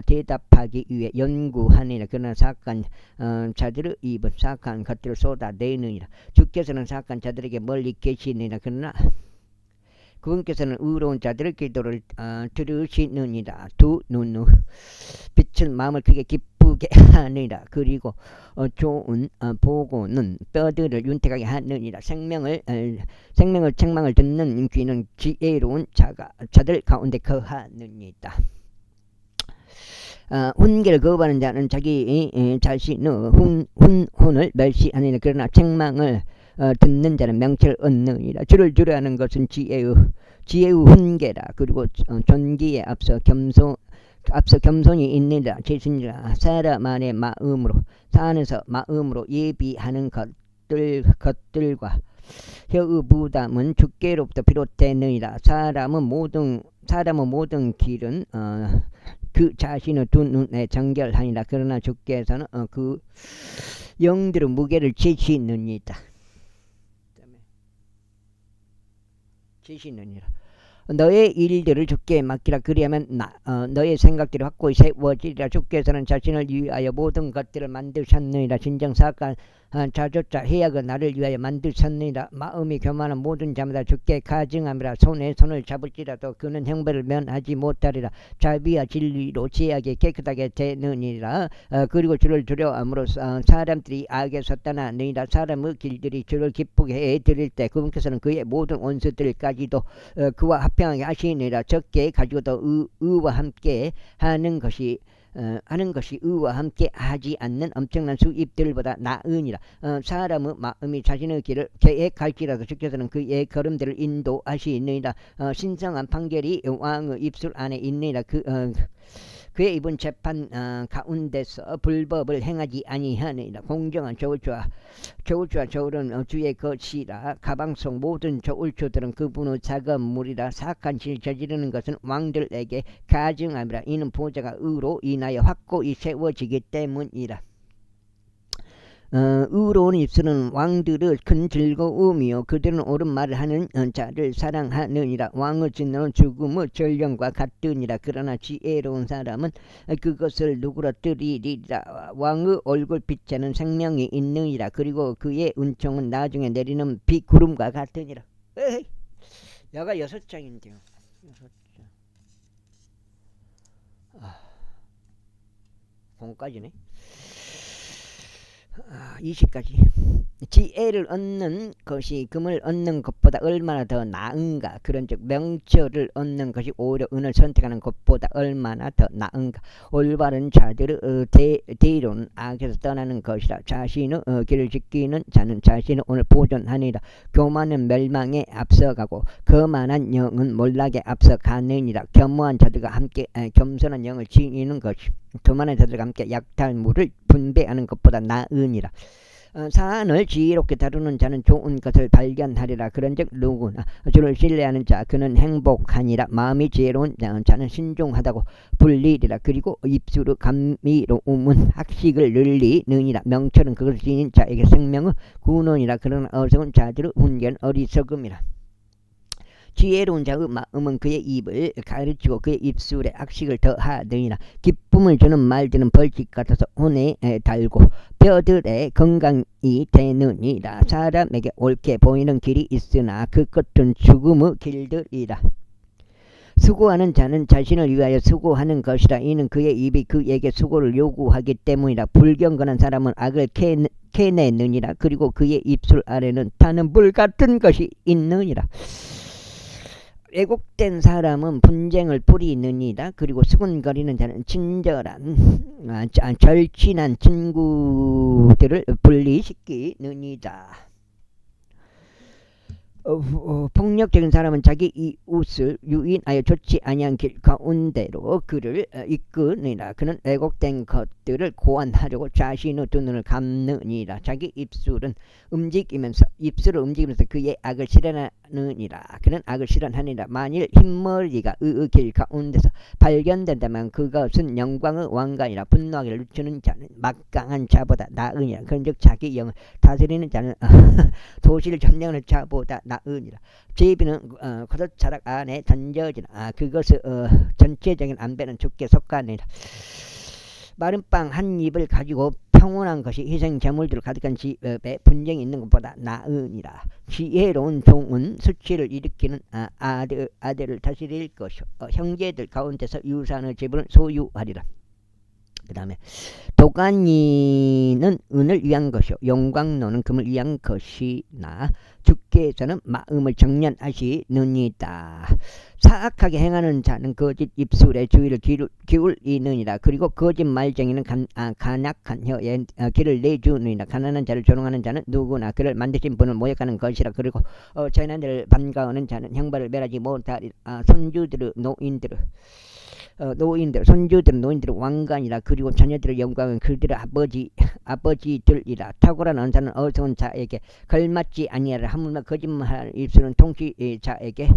대답하기 위해 연구하니라. 그러나 사악한 자들의 입은 사악한 것들을 쏟아내느니라. 주께서는 사악한 자들에게 멀리 계시느니라. 그러나 그분께서는 의로운 자들의 기도를 들으시느니라. 두 눈의 빛은 마음을 크게 기쁘게 하느니라. 그리고 좋은 보고는 뼈들을 윤택하게 하느니라. 생명을 책망을 듣는 귀는 지혜로운 자들 가운데 거하느니라. 훈계를 거부하는 자는 자기 자신의 혼을 멸시하느니라. 그러나 책망을 듣는 자는 명철을 얻느니라. 주를 두려워하는 것은 지혜의 훈계라. 그리고 존귀에 앞서 겸손이 있느니라. 제신이라. 사람 안의 마음으로 산에서 마음으로 예비하는 것들과 혀의 부담은 주께로부터 비롯되느니라. 사람은 모든 길은 그 자신의 두 눈에 정결하니라. 그러나 주께서는 그 영들의 무게를 지시느니라. 너의 일들을 주께 맡기라. 그리하면 너의 생각들이 확고히 세워지리라. 주께서는 자신을 위하여 모든 것들을 만드셨느니라. 진정 사악한 자조차 해악은 나를 위하여 만드셨느니라. 마음이 교만한 모든 자마다 주께 가증함이라. 손에 손을 잡을지라도 그는 형벌을 면하지 못하리라. 자비와 진리로 죄악에 깨끗하게 되느니라. 그리고 주를 두려워함으로 사람들이 악에서 떠나느니라. 사람의 길들이 주를 기쁘게 해드릴 때 그분께서는 그의 모든 원수들까지도 그와 합평하게 하시니라. 적게 가지고도 의와 함께 하는 것이 의와 함께 하지 않는 엄청난 수입들보다 나으니라. 사람의 마음이 자신의 길을 계획할지라도 주께서는 그의 걸음들을 인도하시느니라. 신성한 판결이 왕의 입술 안에 있느니라. 그의 입은 재판 가운데서 불법을 행하지 아니하느니라. 공정한 저울추와 저울은 주의 것이라. 가방 속 모든 저울추들은 그분의 작업물이라. 사악한 질 저지르는 것은 왕들에게 가증함이라. 이는 보좌가 의로 인하여 확고히 세워지기 때문이라. 의로운 입술은 왕들의 큰 즐거움이요 그들은 옳은 말을 하는 자를 사랑하느니라. 왕의 진노는 죽음의 전령과 같으니라. 그러나 지혜로운 사람은 그것을 누그러뜨리리라. 왕의 얼굴빛에는 생명이 있느니라. 그리고 그의 은총은 나중에 내리는 비구름과 같으니라. 에이, 여가 6장인데요. 6장. 공까지네. 20까지. 지혜를 얻는 것이 금을 얻는 것보다 얼마나 더 나은가. 그런즉 명철을 얻는 것이 오히려 은을 선택하는 것보다 얼마나 더 나은가. 올바른 자들의 대의로는 악에서 떠나는 것이라. 자신의 길을 지키는 자는 자신의 오늘 보존하니라. 교만은 멸망에 앞서가고 거만한 영은 몰락에 앞서가느니라. 겸손한 자들과 함께 겸손한 영을 지니는 것이 교만한 자들과 함께 약탈물을 분배하는 것보다 나으니라. 사안을 지혜롭게 다루는 자는 좋은 것을 발견하리라. 그런즉 누구나 주를 신뢰하는 자 그는 행복하니라. 마음이 지혜로운 자는 신중하다고 불리리라. 그리고 입술의 감미로움은 학식을 늘리느니라. 명철은 그것을 지닌 자에게 생명의 근원이라. 그러나 어리석은 자들의 훈계는 어리석음이라. 지혜로운 자의 마음은 그의 입을 가르치고 그의 입술에 악식을 더하느니라. 기쁨을 주는 말들은 벌집 같아서 혼에 달고 뼈들의 건강이 되느니라. 사람에게 옳게 보이는 길이 있으나 그 끝은 죽음의 길들이라. 수고하는 자는 자신을 위하여 수고하는 것이라. 이는 그의 입이 그에게 수고를 요구하기 때문이라. 불경건한 사람은 악을 캐내느니라. 그리고 그의 입술 아래는 타는 불 같은 것이 있느니라. 왜곡된 사람은 분쟁을 뿌리느니라. 그리고 수군거리는 자는 절친한 친구들을 분리시키느니라. 폭력적인 사람은 자기 이웃을 유인하여 좋지 아니한 길 가운데로 그를 이끄니라. 그는 왜곡된 것들을 고안하려고 자신의 두 눈을 감느니라. 자기 입술을 움직이면서 그의 악을 실현하느니라. 그는 악을 실현하니라. 만일 흰머리가 의의 길 가운데서 발견된다면 그것은 영광의 왕관이라. 분노하기를 늦추는 자는 막강한 자보다 나으니라. 그런즉 자기 영을 다스리는 자는 도시를 점령하는 자보다 나으니라. 제비는 겉옷자락 안에 던져지나 그것을 전체적인 안배는 죽게 속하니라. 마른 빵 한 입을 가지고 평온한 것이 희생 제물들을 가득한 집에 분쟁이 있는 것보다 나으니라. 지혜로운 종은 수치를 일으키는 아들을 다스릴 것이요 형제들 가운데서 유산의 지분을 소유하리라. 그 다음에 도가니는 은을 위한 것이요 용광로는 금을 위한 것이나 주께서는 마음을 정련하시느니라. 사악하게 행하는 자는 거짓 입술에 주의를 기울이느니라. 그리고 거짓말쟁이는 간악한 혀에 길을 내주느니라. 가난한 자를 조롱하는 자는 누구나 그를 만드신 분을 모욕하는 것이라. 그리고 재난을 반가워하는 자는 형벌을 멸하지 못하리라. 손주들은 노인들의 왕관이라. 그리고 자녀들의 영광은 그들의 아버지들이라. 탁월한 언사는 어리석은 자에게 걸맞지 아니하라. 하물며 거짓말하는 입술은 통치자에게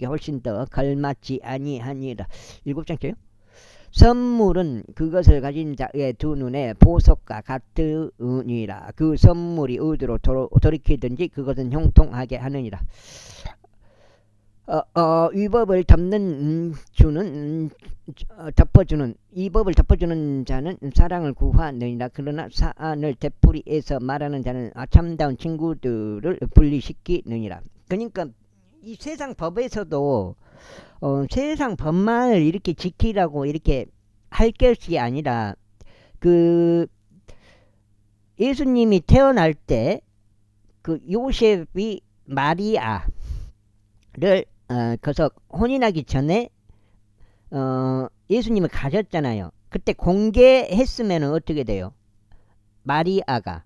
훨씬 더 걸맞지 아니하니라. 7장째요. 선물은 그것을 가진 자의 두 눈에 보석과 같으니라. 그 선물이 어디로 돌이키든지 그것은 형통하게 하느니라. 위법을 덮어주는 자는 사랑을 구하느니라. 그러나 사안을 되풀이해서 말하는 자는 참다운 친구들을 분리시키느니라. 그러니까 이 세상 법에서도 세상 법만을 이렇게 지키라고 이렇게 할 것이 아니라 그 예수님이 태어날 때 그 요셉이 마리아를 그래서 혼인하기 전에 예수님을 가졌잖아요. 그때 공개했으면 어떻게 돼요? 마리아가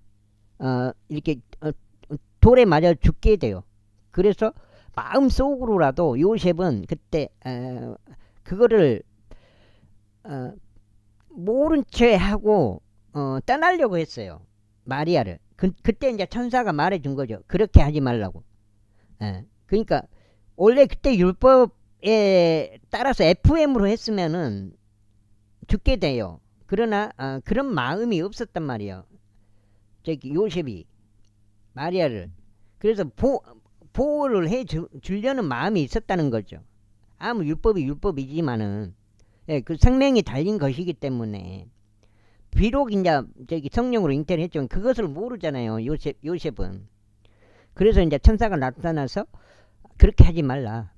이렇게 돌에 맞아 죽게 돼요. 그래서 마음속으로라도 요셉은 그때 그거를 모른 채 하고 떠나려고 했어요. 마리아를. 그때 이제 천사가 말해준 거죠. 그렇게 하지 말라고. 그러니까 원래 그때 율법에 따라서 FM으로 했으면은 죽게 돼요. 그러나 그런 마음이 없었단 말이에요. 저기 요셉이 마리아를. 그래서 보호를 해주려는 마음이 있었다는 거죠. 아무 율법이 율법이지만은 그 생명이 달린 것이기 때문에 비록 이제 저기 성령으로 잉태를 했지만 그것을 모르잖아요. 요셉은. 그래서 이제 천사가 나타나서 그렇게 하지 말라.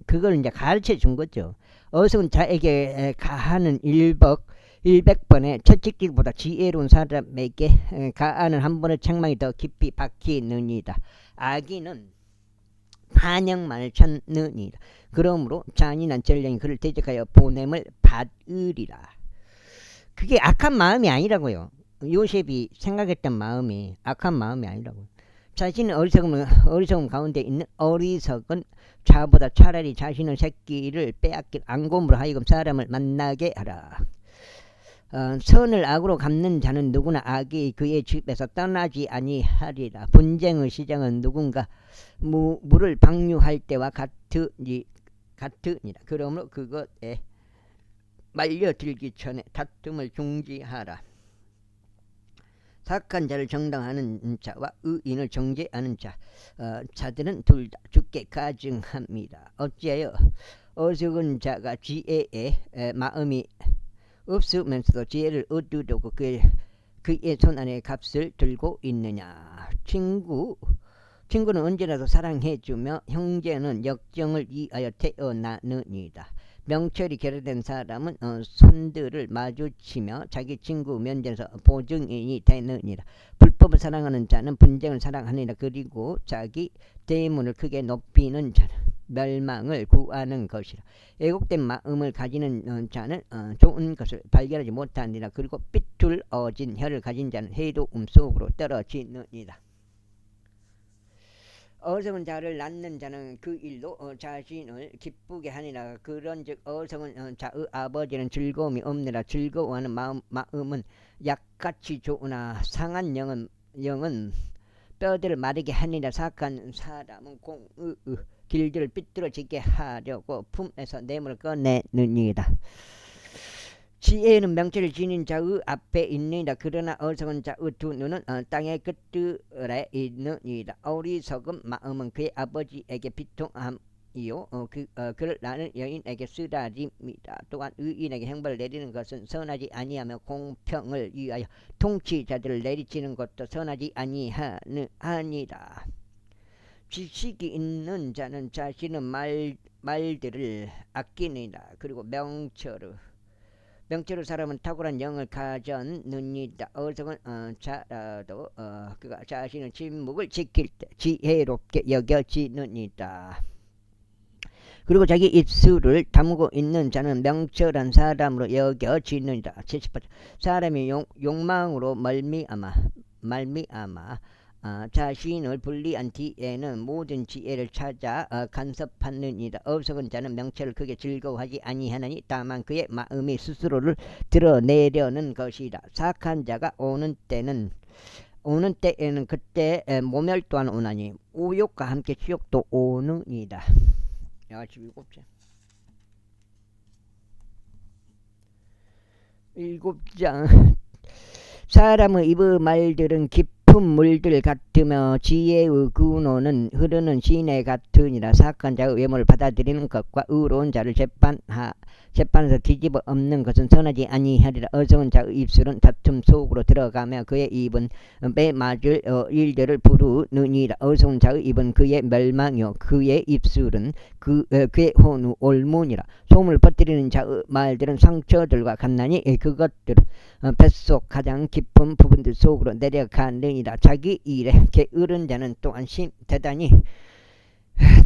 그걸 이제 가르쳐 준 거죠. 어리석은 자에게 가하는 100번의 채찍질보다 지혜로운 사람에게 가하는 한 번의 책망이 더 깊이 박히느니라. 악인은 반역만을 찾느니라. 그러므로 잔인한 전령이 그를 대적하여 보냄을 받으리라. 그게 악한 마음이 아니라고요. 요셉이 생각했던 마음이 악한 마음이 아니라고요. 자신의 어리석음 가운데 있는 어리석은 자보다 차라리 자신의 새끼를 빼앗긴 앙곰으로 하여금 사람을 만나게 하라. 선을 악으로 갚는 자는 누구나 악이 그의 집에서 떠나지 아니하리라. 분쟁의 시작은 누군가 물을 방류할 때와 같으니라. 그러므로 그것에 말려들기 전에 다툼을 중지하라. 사악한 자를 정당하는 자와 의인을 정죄하는 자들은 둘 다 죽게 가증합니다. 어찌하여 어리석은 자가 지혜에 마음이 없으면서도 지혜를 얻으려고 그의 손 안에 값을 들고 있느냐. 친구는 언제라도 사랑해주며 형제는 역정을 위하여 태어나느니라. 명철이 결여된 사람은 손들을 마주치며 자기 친구 면전에서 보증인이 되느니라. 불법을 사랑하는 자는 분쟁을 사랑하느니라. 그리고 자기 대문을 크게 높이는 자는 멸망을 구하는 것이라. 애곡된 마음을 가지는 자는 좋은 것을 발견하지 못하니라. 그리고 삐뚤어진 혀를 가진 자는 해독음 속으로 떨어지느니라. 어성은 자를 낳는 자는 그 일로 자신을 기쁘게 하니라. 그런즉 어성은 자의 아버지는 즐거움이 없느라. 즐거워하는 마음은 약같이 좋으나 상한 영은 뼈들을 마르게 하니라. 사악한 사람은 공의 길들을 삐뚤어지게 하려고 품에서 뇌물을 꺼내느니라. 지혜는 명철을 지닌 자의 앞에 있느니라. 그러나 어리석은 자의 두 눈은 땅의 끝들에 있느니라. 어리석은 마음은 그의 아버지에게 비통함이요 그를 낳는 여인에게 쓰라림이다. 또한 의인에게 형벌을 내리는 것은 선하지 아니하며 공평을 위하여 통치자들을 내리치는 것도 선하지 아니하니라. 지식이 있는 자는 자신의 말들을 아끼느니라. 그리고 명철의 사람은 탁월한 영을 가졌느니라. 어리석은 자라도 그가 자신의 침묵을 지킬 때 지혜롭게 여겨지느니라. 그리고 자기 입술을 다무고 있는 자는 명철한 사람으로 여겨지느니라. 78. 사람이 욕망으로 말미암아 자신을 불리한 뒤에는 모든 지혜를 찾아 간섭하느니라. 어리석은 자는 명철을 크게 즐거워하지 아니하나니 다만 그의 마음이 스스로를 드러내려는 것이라. 사악한 자가 오는 때에는 그때 모멸 또한 오나니 우욕과 함께 치욕도 오느니라. 17장 7장 사람의 입의 말들은 깊은 물들 같으며 지혜의 근원은 흐르는 시내 같으니라. 사악한 자의 외모를 받아들이는 것과 의로운 자를 재판에서 뒤집어 엎는 것은 선하지 아니하리라. 어리석은 자의 입술은 다툼 속으로 들어가며 그의 입은 매 맞을 일들을 부르느니라. 어리석은 자의 입은 그의 멸망이요 그의 입술은 그의 혼의 올문이라. 소문을 퍼뜨리는 자의 말들은 상처들과 같나니 그것들은 뱃속 가장 깊은 부분들 속으로 내려가느니라. 자기 일에 게으른 자는 또한 대단히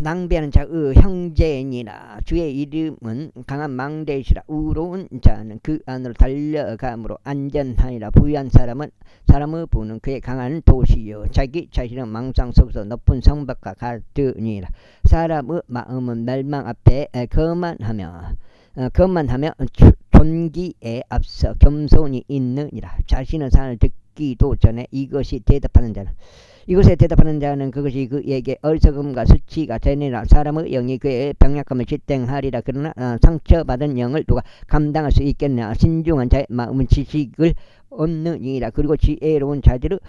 낭비하는 자의 형제니라. 주의 이름은 강한 망대이시라. 의로운 자는 그 안으로 달려감으로 안전하니라. 부유한 사람의 부는 그의 강한 도시요 자기 자신은 망상 속에서 높은 성벽과 같으니라. 사람의 마음은 멸망 앞에 거만하며 존귀에 앞서 겸손이 있느니라. 자신의 사안을 듣기도 전에 이것에 대답하는 자는 그것이 그에게 어리석음과 수치가 되니라. 사람의 영이 그의 병약함을 지탱하리라. 그러나 상처받은 영을 누가 감당할 수 있겠느냐. 신중한 자의 마음은 지식을 얻느니라. 그리고 지혜로운 자들의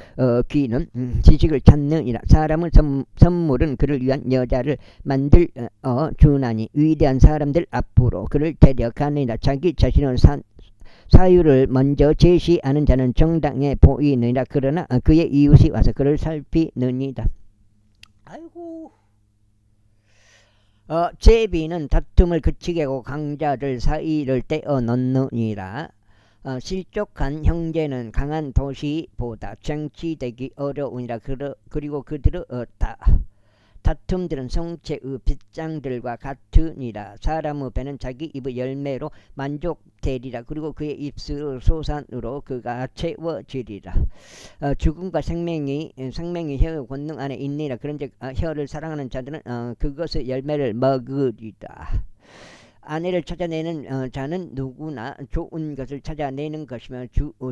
귀는 지식을 찾느니라. 사람의 선물은 그를 위한 여자를 만들어 주나니 위대한 사람들 앞으로 그를 데려가느니라. 자기 자신의 사유를 먼저 제시하는 자는 정당해 보이느니라. 그러나 그의 이웃이 와서 그를 살피느니라. 아이고. 제비는 다툼을 그치게 하고 강자들 사이를 떼어 넣느니라. 실족한 형제는 강한 도시보다 쟁취되기 어려우니라. 그리고 그들의 다툼들은 성체의 빗장들과 같으니라. 사람의 배는 자기 입의 열매로 만족되리라. 그리고 그의 입술의 소산으로 그가 채워지리라. 죽음과 생명이 혀의 권능 안에 있느니라. 그런즉 혀를 사랑하는 자들은 그것의 열매를 먹으리라. 아내를 찾아내는 자는 누구나 좋은 것을 찾아내는 것이며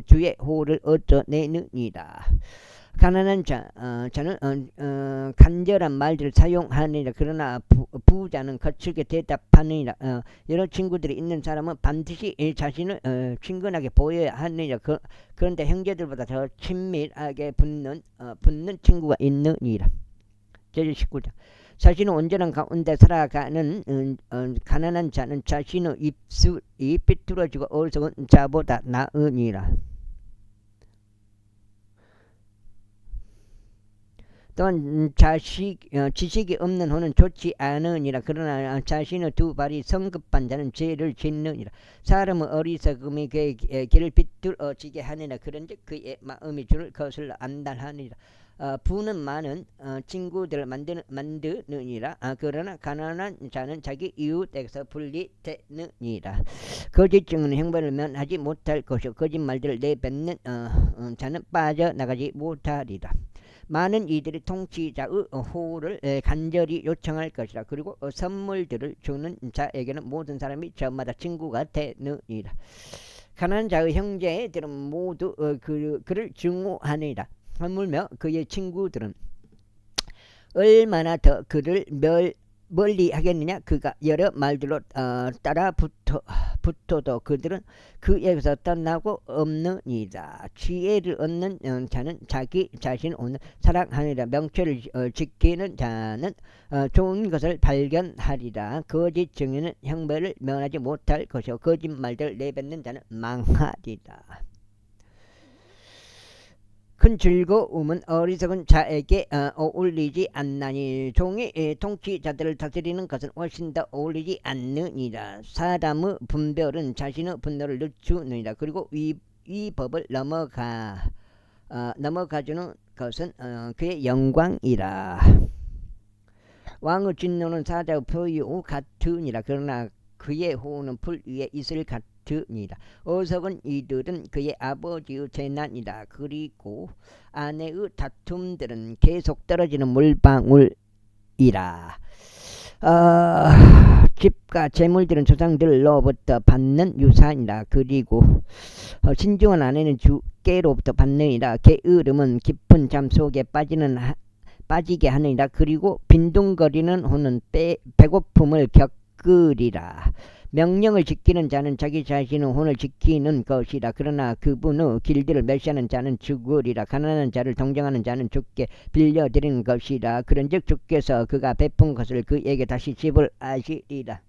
주의 호를 얻어내느니라. 가난한 자는 간절한 말들을 사용하느니라. 그러나 부자는 거칠게 대답하느니라. 여러 친구들이 있는 사람은 반드시 자신을 친근하게 보여야 하느니라. 그런데 형제들보다 더 친밀하게 붙는 친구가 있느니라. 제19장 자신은 온전한 가운데 살아가는 가난한 자는 자신의 입술이 삐뚤어지고 어리석은 자보다 나으니라. 또한 지식이 없는 혼은 좋지 않으니라. 그러나 자신의 두 발이 성급한 자는 죄를 짓느니라. 사람의 어리석음이 그의 길을 비뚤어지게 하느니라. 그런즉 그의 마음이 주를 거슬러 안달하니라. 부는 많은 친구들을 만드느니라. 그러나 가난한 자는 자기 이웃에게서 분리되느니라. 거짓 증언은 형벌을 면하지 못할 것이요 거짓말들을 내뱉는 자는 빠져나가지 못하리라. 많은 이들이 통치자의 호를 간절히 요청할 것이라. 그리고 선물들을 주는 자에게는 모든 사람이 저마다 친구가 되느니라. 가난한 자의 형제들은 모두 그를 증오하느니라. 하물며 그의 친구들은 얼마나 더 그를 멀리 하겠느냐. 그가 여러 말들로 따라 붙어도 그들은 그에게서 떠나고 없느니라. 지혜를 얻는 자는 자기 자신을 오늘 사랑하느니라. 명철을 지키는 자는 좋은 것을 발견하리라. 거짓 증인은 형벌을 면하지 못할 것이요 거짓말들 내뱉는 자는 망하리라. 큰 즐거움은 어리석은 자에게 어울리지 않나니 종이 통치자들을 다스리는 것은 훨씬 더 어울리지 않느니라. 사람의 분별은 자신의 분노를 늦추느니라. 그리고 이 법을 넘어가주는 것은 그의 영광이라. 왕의 진노는 사자의 표유 같으니라. 그러나 그의 호는 풀 위에 이슬 같으니라. 어석은 이들은 그의 아버지의 재난이라. 그리고 아내의 다툼들은 계속 떨어지는 물방울이라. 집과 재물들은 조상들로부터 받는 유산이라. 그리고 신중한 아내는 주께로부터 받느니라. 게으름은 깊은 잠 속에 빠지게 하느니라. 그리고 빈둥거리는 혼은 배고픔을 겪으리라. 명령을 지키는 자는 자기 자신의 혼을 지키는 것이라. 그러나 그분의 길들을 멸시하는 자는 죽으리라. 가난한 자를 동정하는 자는 주께 빌려드리는 것이라. 그런즉 주께서 그가 베푼 것을 그에게 다시 지불하시리라.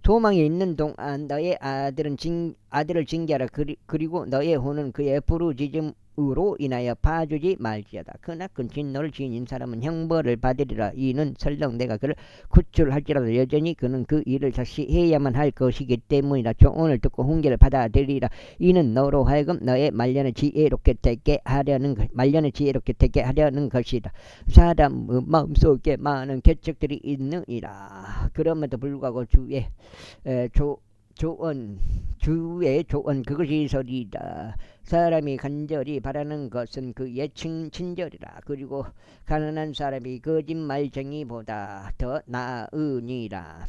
소망이 있는 동안 너의 아들을 징계하라. 그리고 너의 혼은 그의 부르짖음으로 인하여 봐주지 말지어다. 그러나 큰 진노를 지닌 사람은 형벌을 받으리라. 이는 설령 내가 그를 구출할지라도 여전히 그는 그 일을 다시 해야만 할 것이기 때문이라. 조언을 듣고 훈계를 받아들이라. 이는 너로 하여금 너의 말년을 지혜롭게 되게 하려는 것이다. 사람의 마음속에 많은 계책들이 있느니라. 그럼에도 불구하고 주의 조언 그것이 서리다. 사람이 간절히 바라는 것은 그의 친절이라. 그리고 가난한 사람이 거짓말쟁이보다 더 나으니라.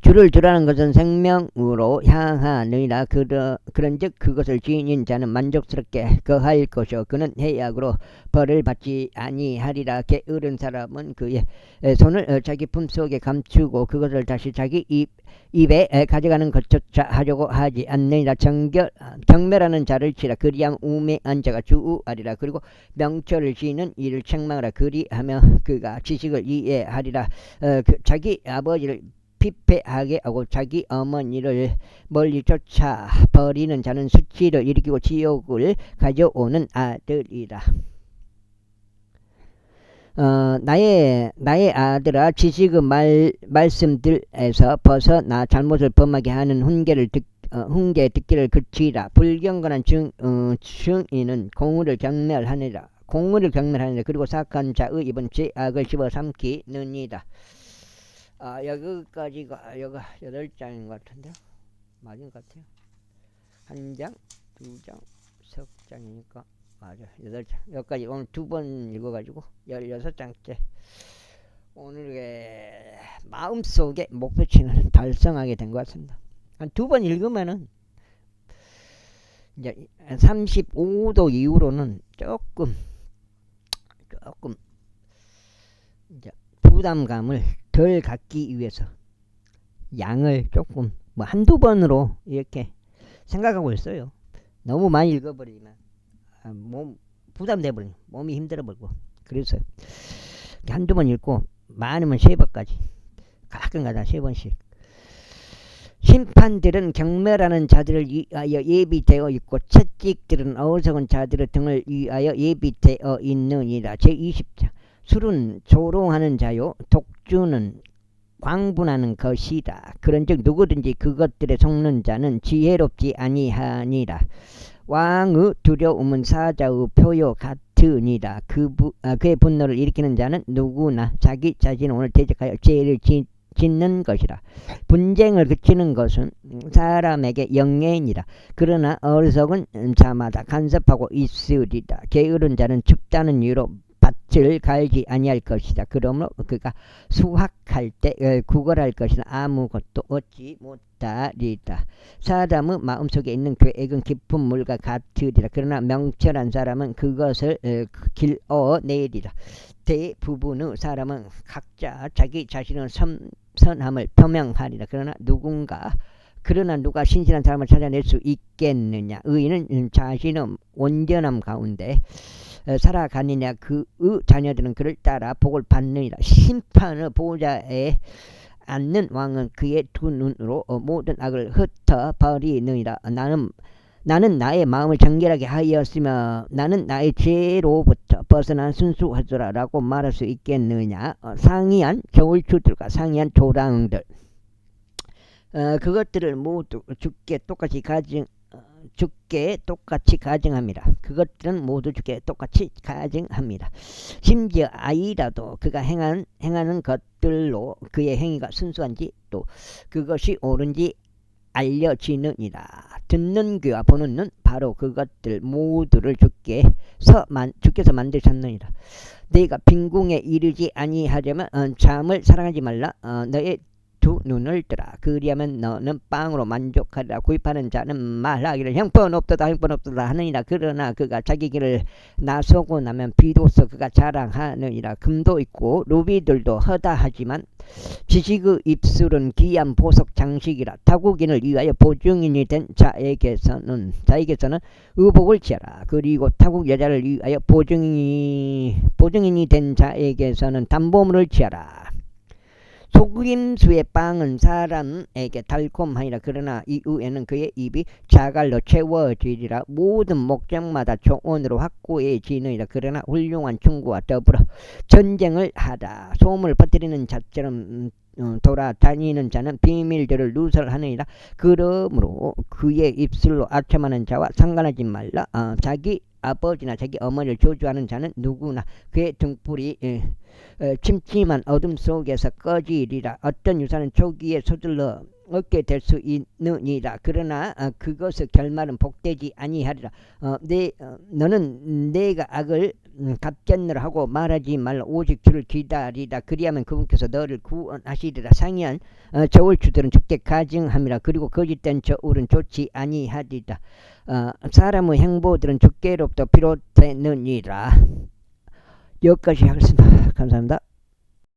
주를 두라는 것은 생명으로 향하느니라. 그런즉 그것을 지닌 자는 만족스럽게 거할 것이요 그는 해악으로 벌을 받지 아니하리라. 게으른 사람은 그의 손을 자기 품속에 감추고 그것을 다시 자기 입에 가져가는 것조차 하려고 하지 않느니라. 경멸하는 자를 치라. 그리하면 우매한 자가 주우하리라. 그리고 명철을 지는 이를 책망하라. 그리하며 그가 지식을 이해하리라. 자기 아버지를 피폐하게 하고 자기 어머니를 멀리 쫓아 버리는 자는 수치를 일으키고 지옥을 가져오는 아들이라. 나의 아들아, 지식의 말씀들에서 벗어나 잘못을 범하게 하는 훈계 듣기를 그치라. 불경건한 증인은 공의를 경멸하느니라. 그리고 사악한 자의 입은 죄악을 집어삼키느니라. 여기까지가 여기 8장인 것 같은데요. 맞은 것 같아요. 1장, 2장, 3장이니까 맞아. 8장. 여기까지 오늘 2번 읽어가지고 16장째. 오늘의 마음속에 목표치는 달성하게 된 것 같습니다. 한 2번 읽으면은 이제 35도 이후로는 조금 이제 부담감을 덜 갖기 위해서 양을 조금 한두 번으로 이렇게 생각하고 있어요. 너무 많이 읽어버리면 부담돼버리면 몸이 힘들어버리고, 그래서 한두 번 읽고 많으면 3번까지, 가끔가다 3번씩. 심판들은 경멸하는 자들을 위하여 예비되어 있고 채찍들은 어리석은 자들의 등을 위하여 예비되어 있느니라. 제20장. 술은 조롱하는 자요 독주는 광분하는 것이다. 그런즉 누구든지 그것들에 속는 자는 지혜롭지 아니하니라. 왕의 두려움은 사자의 표요 같으니라. 그의 분노를 일으키는 자는 누구나 자기 자신을 오늘 대적하여 죄를 짓는 것이라. 분쟁을 그치는 것은 사람에게 영예이니라. 그러나 어리석은 자마다 간섭하고 있으리라. 게으른 자는 춥다는 이유로 밭을 갈지 아니할 것이다. 그러므로 그가 수확할 때 구걸할 것이나 아무것도 얻지 못하리라. 사람의 마음속에 있는 계획은 깊은 물과 같으리라. 그러나 명철한 사람은 그것을 길어내리라. 대부분의 사람은 각자 자기 자신의 선함을 표명하리라. 그러나 누가 신실한 사람을 찾아낼 수 있겠느냐. 의인은 자신의 온전함 가운데 살아가느냐. 그의 자녀들은 그를 따라 복을 받느니라. 심판의 보좌에 앉는 왕은 그의 두 눈으로 모든 악을 흩어버리느니라. 나는 나의 마음을 정결하게 하였으며 나는 나의 죄로부터 벗어난 순수하더라 라고 말할 수 있겠느냐. 상이한 겨울추들과 상이한 조랑들, 그것들을 모두 주께 똑같이 가증합니다. 그것들은 모두 주께 똑같이 가증합니다. 심지어 아이라도 그가 행하는 것들로 그의 행위가 순수한지 또 그것이 옳은지 알려지느니라. 듣는 귀와 보는 눈 바로 그것들 모두를 주께서 만드셨느니라. 네가 빈궁에 이르지 아니하려면 잠을 사랑하지 말라. 너의 두 눈을 뜨라. 그리하면 너는 빵으로 만족하리라. 구입하는 자는 말하기를 형편없도다 하느니라. 그러나 그가 자기 길을 나서고 나면 비로소 그가 자랑하느니라. 금도 있고 루비들도 허다하지만 지식의 입술은 귀한 보석 장식이라. 타국인을 위하여 보증인이 된 자에게서는 의복을 취하라. 그리고 타국 여자를 위하여 보증인이 된 자에게서는 담보물을 취하라. 속임수의 빵은 사람에게 달콤하니라. 그러나 이후에는 그의 입이 자갈로 채워지리라. 모든 목적마다 조언으로 확고해지느니라. 그러나 훌륭한 충고와 더불어 전쟁을 하다. 소문을 퍼뜨리는 자처럼 돌아다니는 자는 비밀들을 누설하느니라. 그러므로 그의 입술로 아첨하는 자와 상관하지 말라. 자기 아버지나 자기 어머니를 저주하는 자는 누구나 그의 등불이 침침한 어둠 속에서 꺼지리라. 어떤 유산은 초기에 서둘러 얻게 될 수 있느니라. 그러나 그것의 결말은 복되지 아니하리라. 너는 내가 악을 갑견으로 하고 말하지 말라. 오직 주를 기다리라. 그리하면 그분께서 너를 구원하시리라. 상이한 저울추들은 주께 가증함이라. 그리고 거짓된 저울은 좋지 아니하리라. 사람의 행보들은 주께로부터 비롯되느니라. 여기까지 하겠습니다. 감사합니다.